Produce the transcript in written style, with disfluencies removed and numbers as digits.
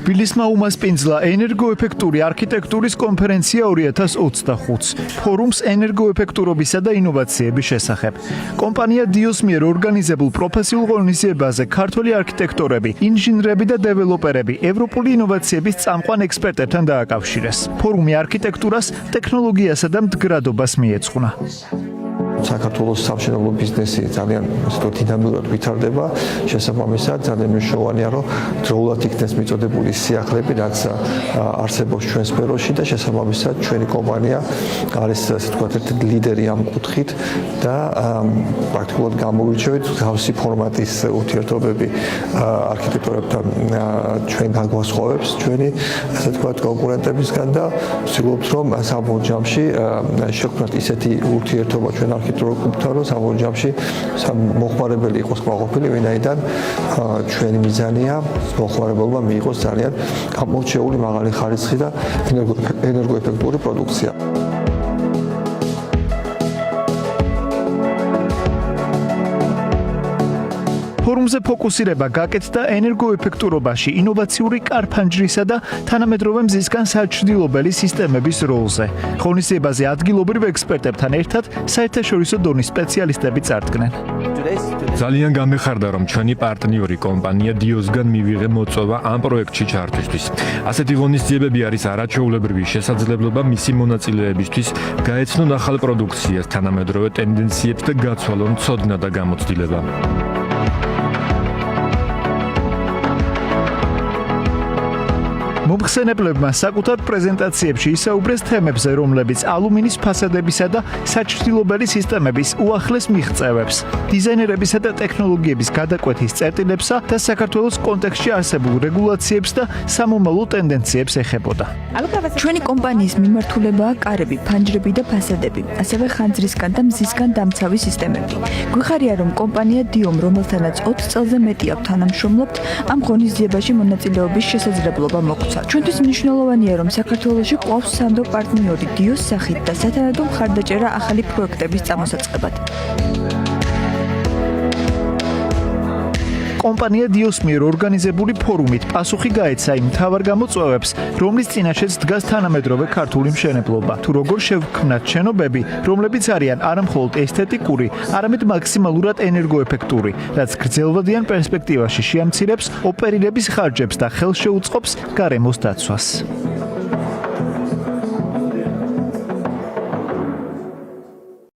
თბილისმა უმასპინძლა ენერგოეფექტური არქიტექტურის კონფერენცია 2025-ს ფორუმს ენერგოეფექტურობისა და ინოვაციების შესახებ. კომპანია დიოს მიერ ორგანიზებულ პროფესიულ ღონისძიებაზე ქართველი არქიტექტორები, ინჟინრები და დეველოპერები ევროპული ინოვაციების წამყვან ექსპერტებთან დააკავშირეს. ფორუმი არქიტექტურას, ტექნოლოგიასა და მდგრადობას მიეძღვნა. საქართველოს სამშენებლო ბიზნესი ძალიან დინამიკურად ვითარდება. შესაბამისად, ძალიან მნიშვნელოვანია, რომ დროულად იქნეს მიწოდებული სიახლეები, რაც არსებობს ჩვენ სფეროში და შესაბამისად ჩვენი კომპანია არის ასე ვთქვათ ერთ ლიდერი ამ კუთხით და პრაქტიკულად გამოვირჩევით თავისი ფორმატის ურთიერთობები არქიტექტორებთან ჩვენ გაგვასხოვებს ჩვენი ასე ვთქვათ კონკურენტებისგან და ვცდილობთ რომ საბოლოო ჯამში შევქმნათ ისეთი ურთიერთობა ჩვენ არქიტექტურულ სამოჯამში მოხმარებელი იყოს კმაყოფილი, ვინაიდან ჩვენი მიზანია მოხმარებელმა მიიღოს ძალიან გამორჩეული მაღალი ხარისხი და ენერგოეფექტური პროდუქცია. ფორუმზე ფოკუსირება გაკეთდა ენერგოეფექტურობაში, ინოვაციური კარ-ფანჯრისა და თანამედროვე მზისგან საჩრდილობელი სისტემების როლზე. ღონისძიებაზე ადგილობრივ ექსპერტებთან ერთად საერთაშორისო დონის სპეციალისტები წარდგნენ. ძალიან გამეხარდა, რომ ჩვენი პარტნიორი კომპანია დიოსგან მივიღე მოწვევა ამ პროექტში ჩართვისთვის. ასეთი ღონისძიებები არის არაჩვეულებრივი შესაძლებლობა მისი მონაწილეებისთვის გაეცნონ ახალ პროდუქციას, თანამედროვე ტენდენციებს და გაცვალონ ცოდნა და გამოცდილება. მომხსენებლებმა საკუთარ პრეზენტაციებში ისაუბრეს თემებზე, რომლებიც ალუმინის ფასადებისა და საჩრდილობელი სისტემების უახლეს მიღწევებს, დიზაინერებისა და ტექნოლოგიების გადაკვეთის წერტილებსა და საქართველოს კონტექსტში არსებულ რეგულაციებს და სამომავლო ტენდენციებს ეხებოდა. ჩვენი კომპანიის მიმართულებაა კარები, ფანჯრები და ფასადები, ასევე ხანძრისგან და მზისგან დამცავი სისტემები. გვიხარია, რომ კომპანია დიომ, რომელთანაც 20 წელზე მეტი აქვს თანამშრომლობთ, ამ ღონისძიებაში მონაწილეობის შესაძლებლობა მოგვცა. ჩვენთვის მნიშვნელოვანია, რომ საქართველოში ყავს სანდო პარტნიორი დიოს სახით და სათანადო მხარდაჭერა ახალი პროექტების წამოსაწყებად. კომპანია დიოს მიერ ორგანიზებული ფორუმით პასუხი გაეცა იმ მთავარ გამოწვევებს, რომლის წინაშეც დგას თანამედროვე ქართული მშენებლობა. თუ როგორ შევქმნათ შენობები, რომლებიც არიან არამხოლოდ ესთეტიკური, არამედ მაქსიმალურად ენერგოეფექტური, რაც გრძელვადიან პერსპექტივაში შეამცირებს ოპერირების ხარჯებს და ხელს შეუწყობს გარემოს დაცვას.